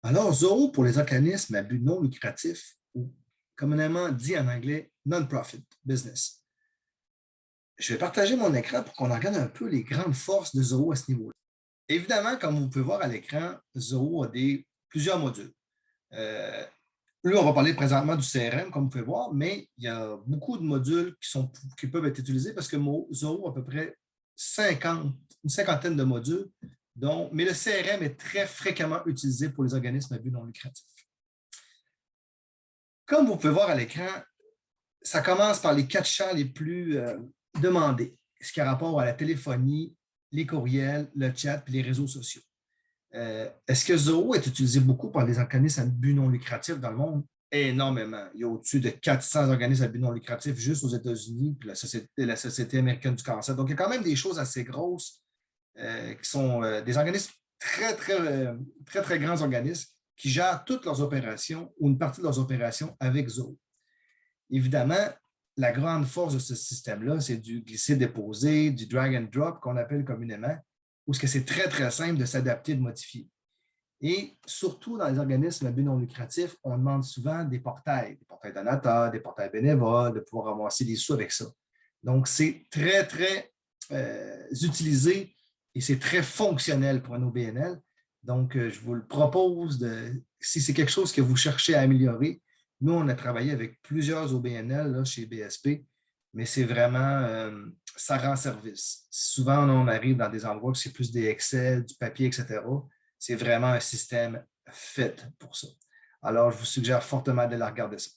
Alors, Zoho pour les organismes à but non lucratif, ou communément dit en anglais non-profit business. Je vais partager mon écran pour qu'on regarde un peu les grandes forces de Zoho à ce niveau-là. Évidemment, comme vous pouvez voir à l'écran, Zoho a plusieurs modules. Euh, Là, on va parler présentement du CRM, comme vous pouvez voir, mais il y a beaucoup de modules qui peuvent être utilisés parce que Zoho a à peu près 50, une cinquantaine de modules, mais le CRM est très fréquemment utilisé pour les organismes à but non lucratif. Comme vous pouvez voir à l'écran, ça commence par les 4 champs les plus demandés, ce qui a rapport à la téléphonie, les courriels, le chat et les réseaux sociaux. Est-ce que Zoho est utilisé beaucoup par les organismes à but non lucratif dans le monde? Énormément. Il y a au-dessus de 400 organismes à but non lucratif juste aux États-Unis, puis la Société américaine du cancer. Donc, il y a quand même des choses assez grosses qui sont des organismes très grands organismes qui gèrent toutes leurs opérations ou une partie de leurs opérations avec Zoho. Évidemment, la grande force de ce système-là, c'est du glisser-déposer, du drag and drop qu'on appelle communément, où c'est très simple de s'adapter, de modifier. Et surtout dans les organismes à but non lucratif, on demande souvent des portails donateurs, des portails bénévoles, de pouvoir ramasser des sous avec ça. Donc, c'est très utilisé et c'est très fonctionnel pour un OBNL. Donc, je vous le propose, si c'est quelque chose que vous cherchez à améliorer, nous, on a travaillé avec plusieurs OBNL là, chez BSP, mais c'est vraiment, ça rend service. Souvent, on arrive dans des endroits où c'est plus des Excel, du papier, etc. C'est vraiment un système fait pour ça. Alors, je vous suggère fortement de la regarder ça.